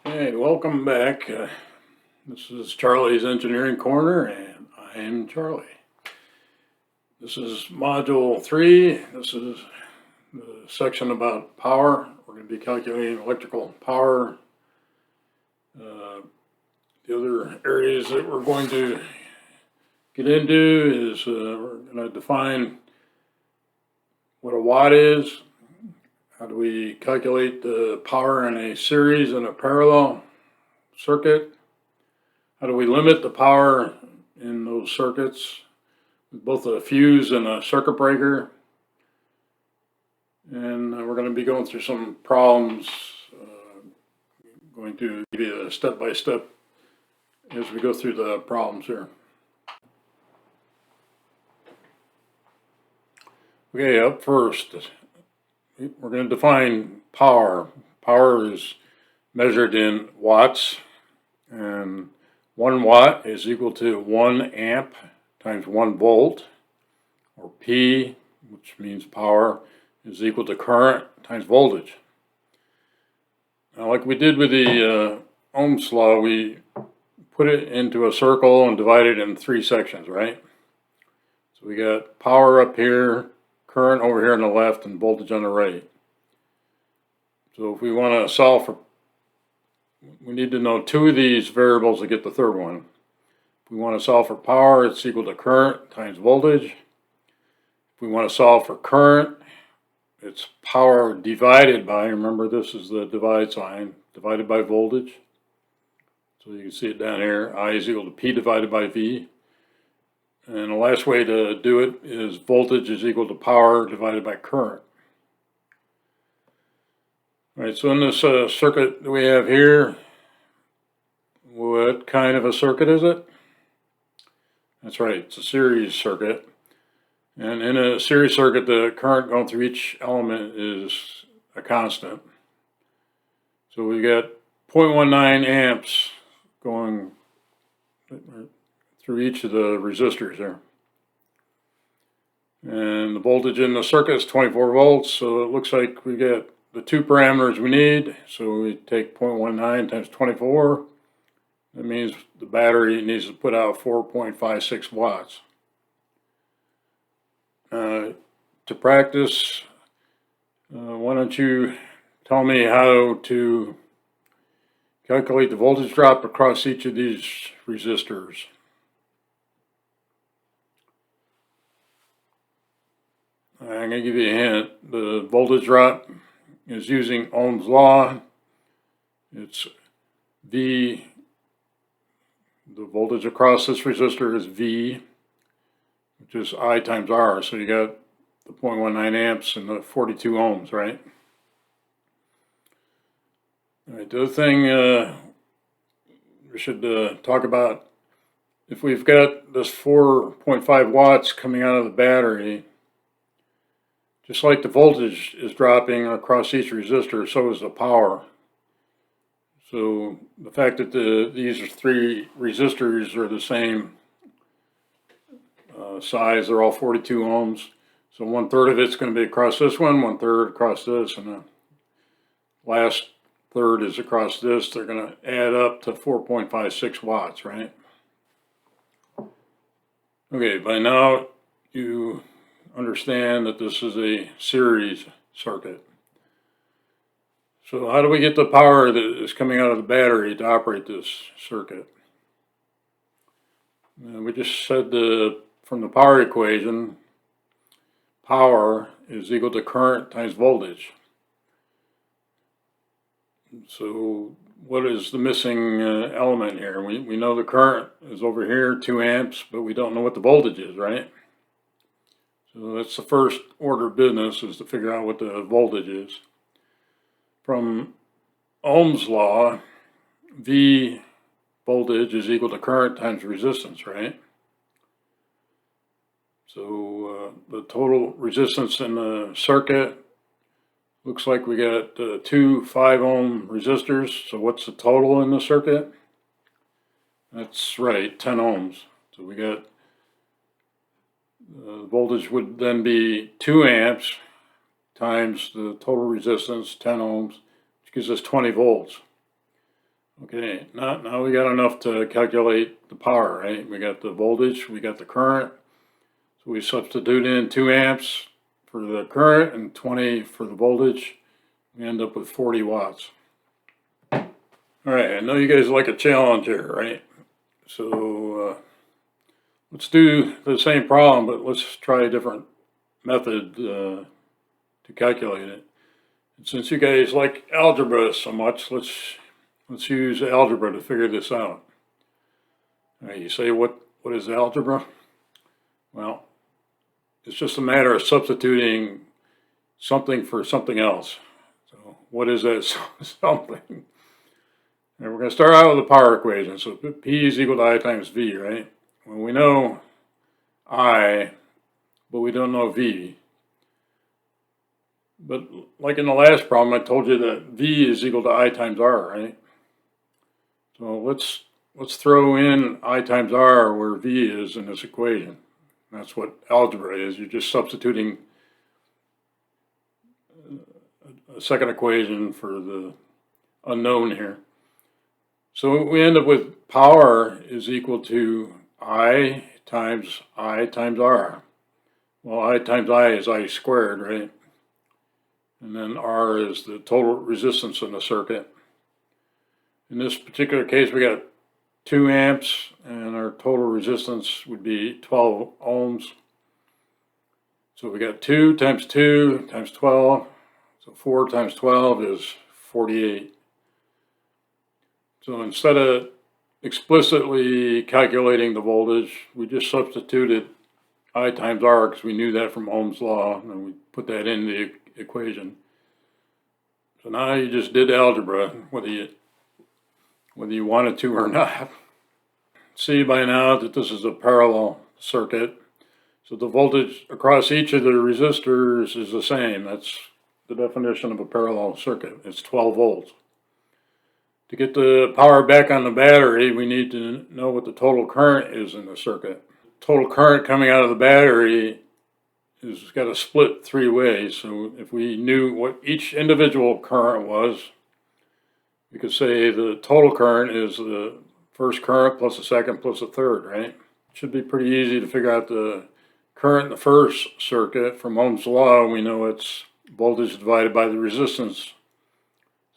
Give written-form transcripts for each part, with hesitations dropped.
Hey, welcome back. This is Charlie's Engineering Corner, and I am Charlie. This is Module 3. This is the section about power. We're going to be calculating electrical power. The other areas that we're going to get into is we're going to define what a watt is. How do we calculate the power in a series and a parallel circuit? How do we limit the power in those circuits with both a fuse and a circuit breaker? And we're going to be going through some problems, going to give you a step-by-step as we go through the problems here. Okay, up first, we're going to define power. Power is measured in watts, and 1 watt is equal to 1 amp times 1 volt, or P, which means power, is equal to current times voltage. Now, like we did with the Ohm's law, we put it into a circle and divide it in 3 sections, right? So we got power up here, current over here on the left, and voltage on the right. So if we want to solve for, we need to know 2 of these variables to get the third one. If we want to solve for power, it's equal to current times voltage. If we want to solve for current, it's power divided by, remember this is the divide sign, divided by voltage. So you can see it down here, I is equal to P divided by V. And the last way to do it is voltage is equal to power divided by current. All right, so in this circuit that we have here, what kind of a circuit is it? That's right, it's a series circuit. And in a series circuit, the current going through each element is a constant. So we got 0.19 amps going through each of the resistors there. And the voltage in the circuit is 24 volts, so it looks like we get the 2 parameters we need. So we take 0.19 times 24. That means the battery needs to put out 4.56 watts. To practice, why don't you tell me how to calculate the voltage drop across each of these resistors. I'm going to give you a hint. The voltage drop is using Ohm's law. It's V. The voltage across this resistor is V, which is I times R. So you got the 0.19 amps and the 42 ohms, right? All right, the other thing we should talk about, if we've got this 4.5 watts coming out of the battery, just like the voltage is dropping across each resistor, so is the power. So the fact that these 3 resistors are the same size, they're all 42 ohms. So 1/3 of it's going to be across this one, 1/3 across this, and the last third is across this. They're going to add up to 4.56 watts, right? Okay, by now you understand that this is a series circuit. So how do we get the power that is coming out of the battery to operate this circuit? We just said from the power equation, power is equal to current times voltage. So what is the missing element here? We know the current is over here, 2 amps, but we don't know what the voltage is, right? So that's the first order of business, is to figure out what the voltage is. From Ohm's law, V voltage is equal to current times resistance, right? So the total resistance in the circuit looks like we got 2 5-ohm resistors. So what's the total in the circuit? That's right, 10 ohms. So we got the voltage would then be 2 amps times the total resistance, 10 ohms, which gives us 20 volts. Okay, now we got enough to calculate the power, right? We got the voltage, we got the current. So we substitute in 2 amps for the current and 20 for the voltage. We end up with 40 watts. All right, I know you guys like a challenge here, right? So let's do the same problem, but let's try a different method to calculate it. And since you guys like algebra so much, let's use algebra to figure this out. All right, you say, what is algebra? Well, it's just a matter of substituting something for something else. So what is that something? And we're going to start out with the power equation. So P is equal to I times V, right? Well, we know I, but we don't know V. But like in the last problem, I told you that V is equal to I times R, right? So let's throw in I times R where V is in this equation. That's what algebra is. You're just substituting a second equation for the unknown here. So we end up with power is equal to I times R. Well, I times I is I squared, right? And then R is the total resistance in the circuit. In this particular case, we got 2 amps, and our total resistance would be 12 ohms. So we got 2 times 2 times 12. So 4 times 12 is 48. So instead of explicitly calculating the voltage, we just substituted I times R because we knew that from Ohm's law, and we put that in the equation. So now you just did algebra, whether you wanted to or not. See by now that this is a parallel circuit. So the voltage across each of the resistors is the same. That's the definition of a parallel circuit. It's 12 volts. To get the power back on the battery, we need to know what the total current is in the circuit. Total current coming out of the battery is got to split 3 ways. So if we knew what each individual current was, we could say the total current is the first current plus the second plus the third, right? It should be pretty easy to figure out the current in the first circuit. From Ohm's law, we know it's voltage divided by the resistance.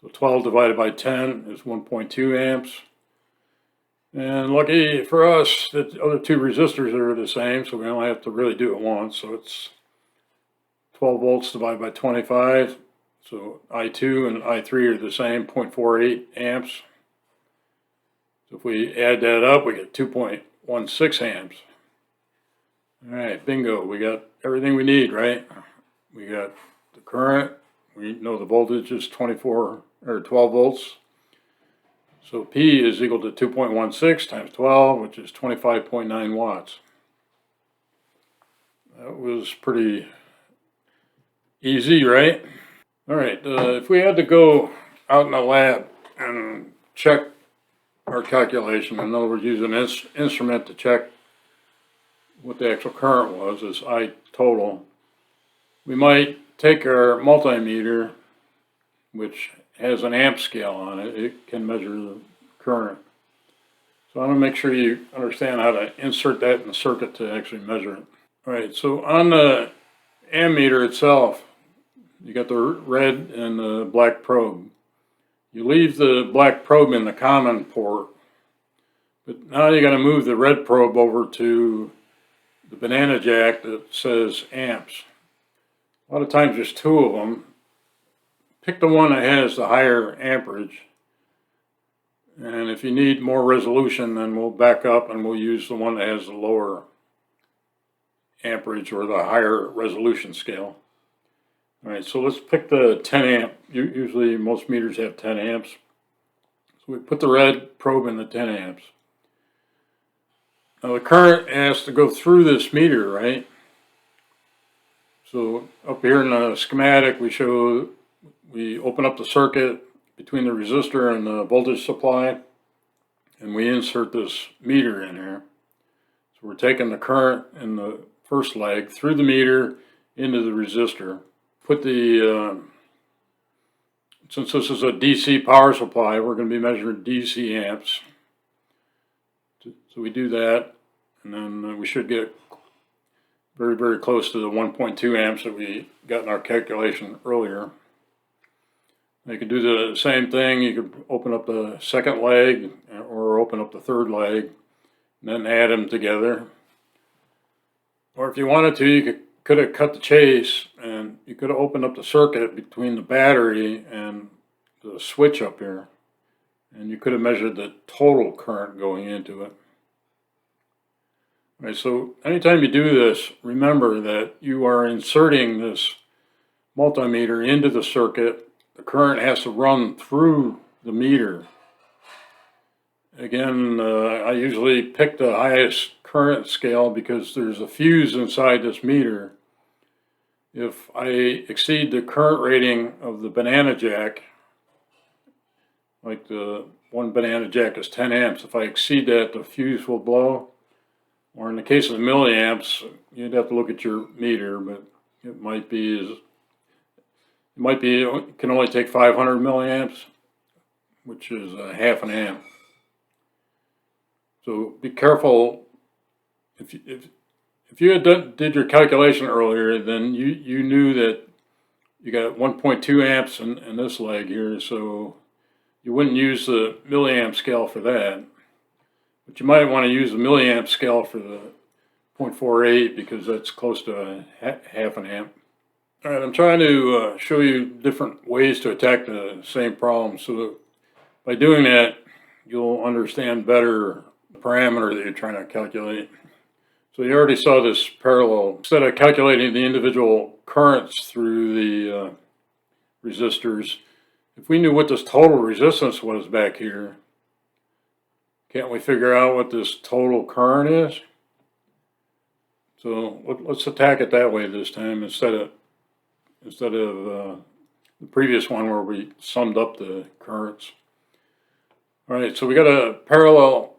So 12 divided by 10 is 1.2 amps. And lucky for us that the other 2 resistors are the same, so we only have to really do it once. So it's 12 volts divided by 25. So I2 and I3 are the same, 0.48 amps. So if we add that up, we get 2.16 amps. All right, bingo, we got everything we need, right? We got the current, we know the voltage is 12 volts. So P is equal to 2.16 times 12, which is 25.9 watts. That was pretty easy, right? All right, if we had to go out in the lab and check our calculation, in other words, use an instrument to check what the actual current was, is I total, we might take our multimeter, which has an amp scale on it. It can measure the current. So I want to make sure you understand how to insert that in the circuit to actually measure it. All right, so on the ammeter itself, you got the red and the black probe. You leave the black probe in the common port, but now you got to move the red probe over to the banana jack that says amps. A lot of times there's 2 of them. Pick the one that has the higher amperage, and if you need more resolution, then we'll back up and we'll use the one that has the lower amperage or the higher resolution scale. All right, so let's pick the 10 amp. Usually most meters have 10 amps. So we put the red probe in the 10 amps. Now the current has to go through this meter, right? So up here in the schematic, we open up the circuit between the resistor and the voltage supply, and we insert this meter in here. So we're taking the current in the first leg through the meter into the resistor. Put the since this is a DC power supply, we're going to be measuring DC amps. So we do that, and then we should get very, very close to the 1.2 amps that we got in our calculation earlier. You could do the same thing. You could open up the second leg or open up the third leg and then add them together. Or if you wanted to, you could have cut the chase and you could have opened up the circuit between the battery and the switch up here, and you could have measured the total current going into it. Right, so anytime you do this, remember that you are inserting this multimeter into the circuit. The current has to run through the meter. Again, I usually pick the highest current scale because there's a fuse inside this meter. If I exceed the current rating of the banana jack, like the one banana jack is 10 amps, if I exceed that, the fuse will blow. Or in the case of the milliamps, you'd have to look at your meter, but it can only take 500 milliamps, which is half an amp. So be careful. If you did your calculation earlier, then you knew that you got 1.2 amps in this leg here, so you wouldn't use the milliamp scale for that. But you might want to use the milliamp scale for the 0.48 because that's close to half an amp. All right, I'm trying to show you different ways to attack the same problem, so that by doing that, you'll understand better the parameter that you're trying to calculate. So you already saw this parallel. Instead of calculating the individual currents through the resistors, if we knew what this total resistance was back here, can't we figure out what this total current is? So let's attack it that way this time instead of the previous one where we summed up the currents. All right, so we got a parallel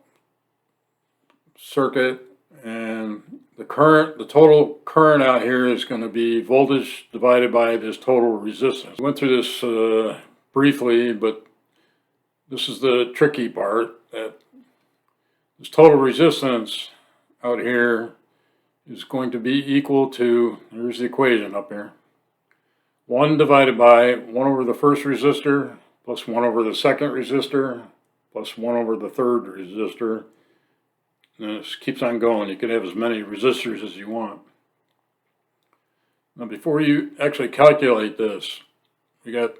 circuit, and the total current out here is going to be voltage divided by this total resistance. We went through this briefly, but this is the tricky part, that this total resistance out here is going to be equal to, here's the equation up here, 1 divided by 1 over the first resistor plus 1 over the second resistor plus 1 over the third resistor. And this keeps on going. You can have as many resistors as you want. Now before you actually calculate this, we got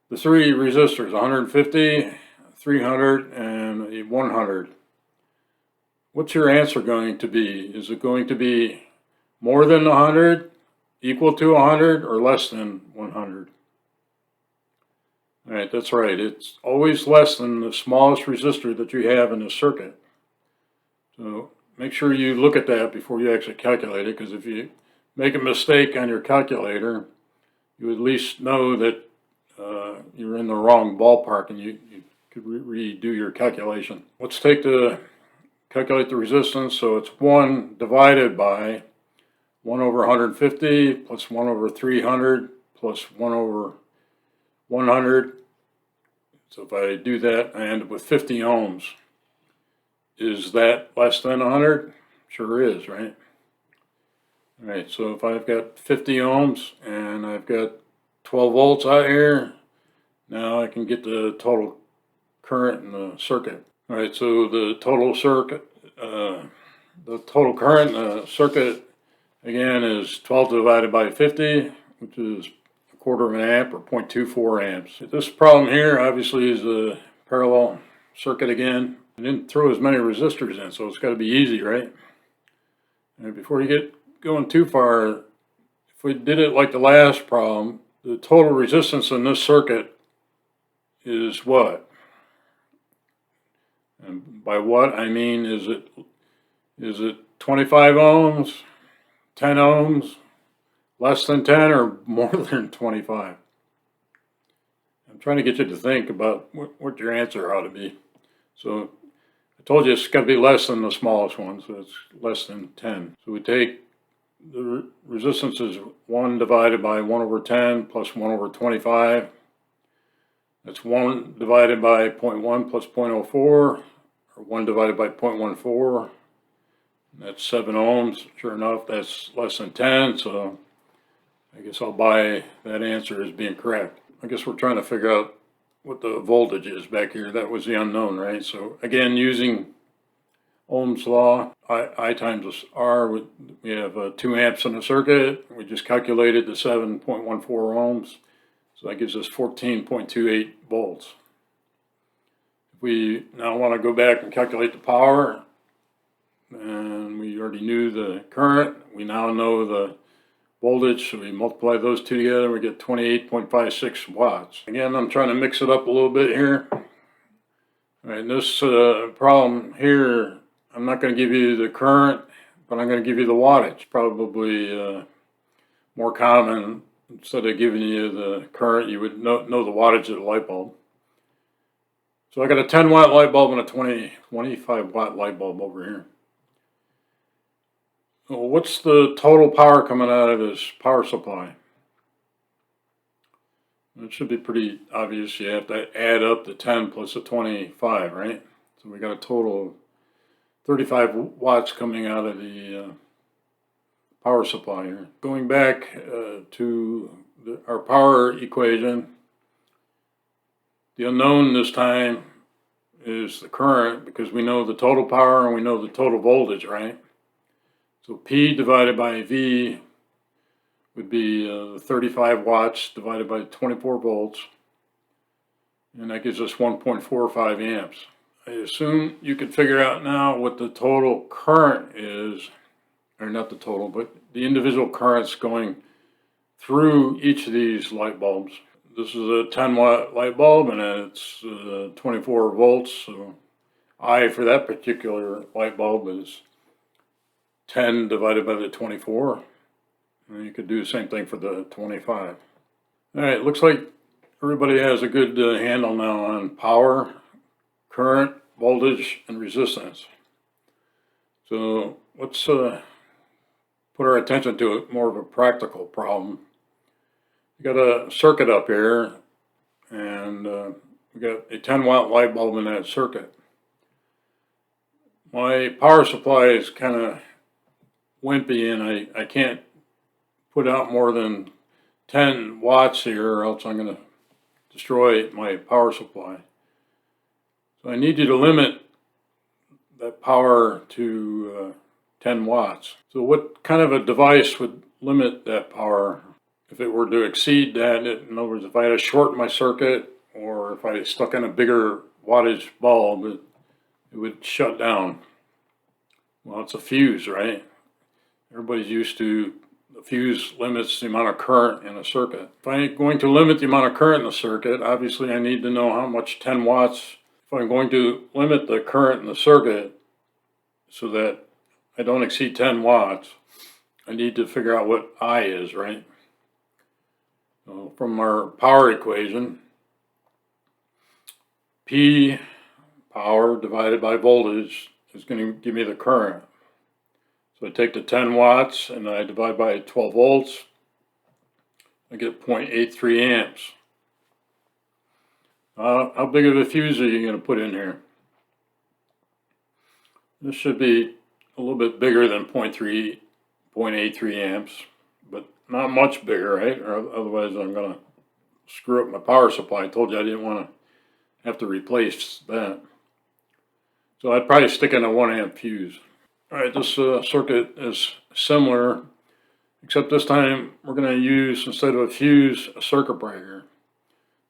the three resistors, 150, 300, and 100. What's your answer going to be? Is it going to be more than 100, equal to 100, or less than 100? All right, that's right. It's always less than the smallest resistor that you have in the circuit. So make sure you look at that before you actually calculate it, because if you make a mistake on your calculator, you at least know that you're in the wrong ballpark and you could redo your calculation. Let's calculate the resistance. So it's 1 divided by 1 over 150 plus 1 over 300 plus 1 over 100. So if I do that, I end up with 50 ohms. Is that less than 100? Sure is, right? All right, so if I've got 50 ohms and I've got 12 volts out here, now I can get the total current in the circuit. All right, so the total current in the circuit again is 12 divided by 50, which is a quarter of an amp or 0.24 amps. This problem here obviously is a parallel circuit again. I didn't throw as many resistors in, so it's got to be easy, right? And before you get going too far, if we did it like the last problem, the total resistance in this circuit is what? And by what I mean, is it 25 ohms, 10 ohms, less than 10, or more than 25? I'm trying to get you to think about what your answer ought to be. So I told you it's got to be less than the smallest one, so it's less than 10. So we take the resistance is 1 divided by 1 over 10 plus 1 over 25. That's 1 divided by 0.1 plus 0.04, or 1 divided by 0.14. That's 7 ohms. Sure enough, that's less than 10, so I guess I'll buy that answer as being correct. I guess we're trying to figure out what the voltage is back here. That was the unknown, right? So again, using Ohm's law, I times R, we have 2 amps in the circuit. We just calculated the 7.14 ohms. So that gives us 14.28 volts. If we now want to go back and calculate the power, and we already knew the current, we now know the voltage, so we multiply those two together and we get 28.56 watts. Again, I'm trying to mix it up a little bit here. All right, this problem here, I'm not going to give you the current, but I'm going to give you the wattage. Probably more common. Instead of giving you the current, you would know the wattage of the light bulb. So I got a 10 watt light bulb and a 25 watt light bulb over here. Well, what's the total power coming out of this power supply? It should be pretty obvious. You have to add up the 10 plus the 25, right? So we got a total of 35 watts coming out of the power supply here. Going back to our power equation, the unknown this time is the current, because we know the total power and we know the total voltage, right? So P divided by V would be 35 watts divided by 24 volts, and that gives us 1.45 amps. I assume you can figure out now what the total current is, or not the total, but the individual currents going through each of these light bulbs. This is a 10 watt light bulb and it's 24 volts, so I for that particular light bulb is 10 divided by the 24, and you could do the same thing for the 25. All right, looks like everybody has a good handle now on power, current, voltage, and resistance. So let's put our attention to more of a practical problem. We got a circuit up here, and we got a 10 watt light bulb in that circuit. My power supply is kind of wimpy, and I can't put out more than 10 watts here, or else I'm going to destroy my power supply. So I need you to limit that power to 10 watts. So what kind of a device would limit that power? If it were to exceed that, in other words, if I had to short my circuit, or if I stuck in a bigger wattage bulb, it would shut down. Well, it's a fuse, right? Everybody's used to the fuse limits the amount of current in a circuit. If I'm going to limit the amount of current in the circuit, obviously I need to know how much 10 watts. If I'm going to limit the current in the circuit so that I don't exceed 10 watts, I need to figure out what I is, right? So from our power equation, P, power divided by voltage, is going to give me the current. So I take the 10 watts and I divide by 12 volts. I get 0.83 amps. How big of a fuse are you going to put in here? This should be a little bit bigger than 0.83 amps, but not much bigger, right? Or otherwise I'm going to screw up my power supply. I told you I didn't want to have to replace that. So I'd probably stick in a 1 amp fuse. All right, this circuit is similar, except this time we're going to use, instead of a fuse, a circuit breaker.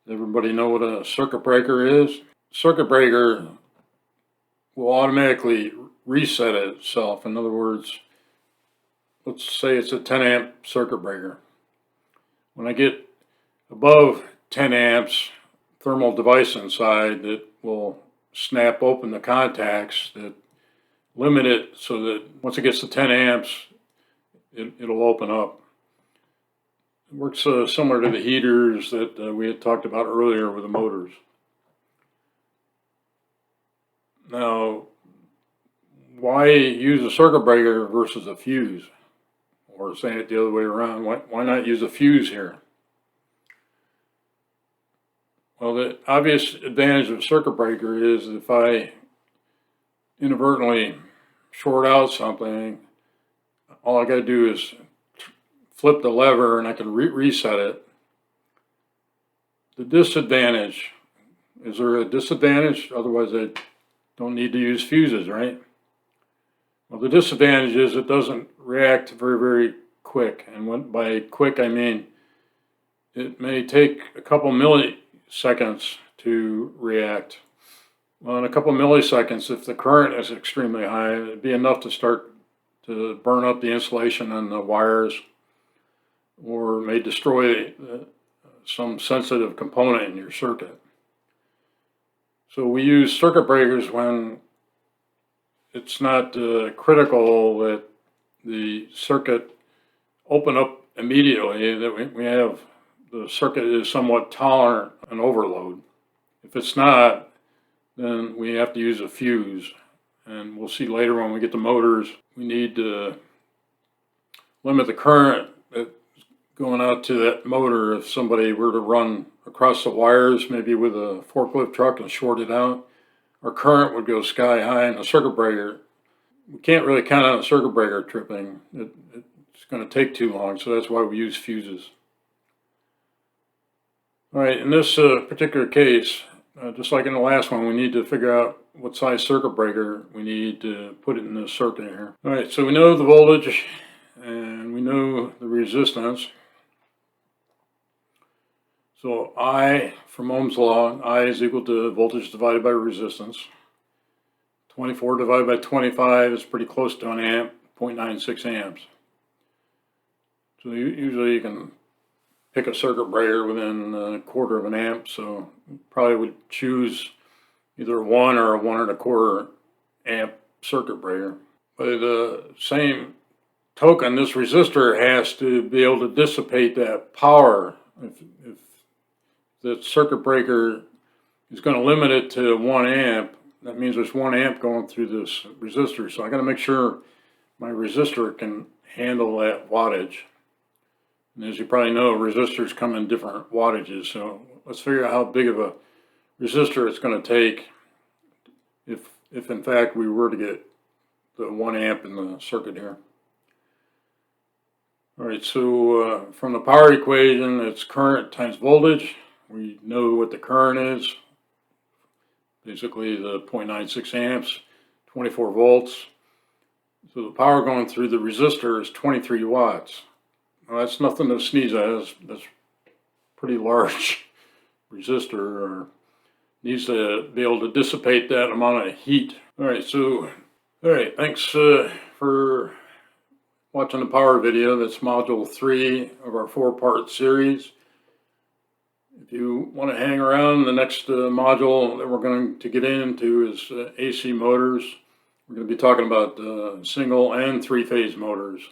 Everybody know what a circuit breaker is? Circuit breaker will automatically reset itself. In other words, let's say it's a 10 amp circuit breaker. When I get above 10 amps, thermal device inside that will snap open the contacts that limit it, so that once it gets to 10 amps, it'll open up. It works similar to the heaters that we had talked about earlier with the motors. Now, why use a circuit breaker versus a fuse? Or saying it the other way around, why not use a fuse here? Well, Well, the obvious advantage of a circuit breaker is if I inadvertently short out something, all I got to do is flip the lever and I can reset it. The disadvantage, is there a disadvantage? Otherwise I don't need to use fuses, right? Well, the disadvantage is it doesn't react very quick. And by quick, I mean it may take a couple milliseconds to react. Well, in a couple milliseconds, if the current is extremely high, it'd be enough to start to burn up the insulation on the wires, or may destroy some sensitive component in your circuit. So we use circuit breakers when it's not critical that the circuit open up immediately, that we have the circuit is somewhat tolerant an overload. If it's not, then we have to use a fuse. And we'll see later when we get to motors, we need to limit the current that's going out to that motor. If somebody were to run across the wires, maybe with a forklift truck and short it out, our current would go sky high. And a circuit breaker, we can't really count on a circuit breaker tripping. It's going to take too long, so that's why we use fuses. All right, in this particular case, just like in the last one, we need to figure out what size circuit breaker we need to put it in this circuit here. All right, so we know the voltage and we know the resistance. So I, from Ohm's law, I is equal to voltage divided by resistance. 24 divided by 25 is pretty close to an amp, 0.96 amps. So usually you can pick a circuit breaker within a quarter of an amp, so probably would choose either a 1 or a 1 1/4 amp circuit breaker. By the same token, this resistor has to be able to dissipate that power. If the circuit breaker is going to limit it to 1 amp, that means there's 1 amp going through this resistor. So I got to make sure my resistor can handle that wattage. And as you probably know, resistors come in different wattages. So let's figure out how big of a resistor it's going to take if in fact we were to get the 1 amp in the circuit here. All right, so from the power equation, it's current times voltage. We know what the current is. Basically the 0.96 amps, 24 volts. So the power going through the resistor is 23 watts. Well, that's nothing to sneeze at. That's pretty large resistor, or needs to be able to dissipate that amount of heat. All right, thanks for watching the power video. That's module 3 of our 4-part series. If you want to hang around, the next module that we're going to get into is AC motors. We're going to be talking about single and 3-phase motors.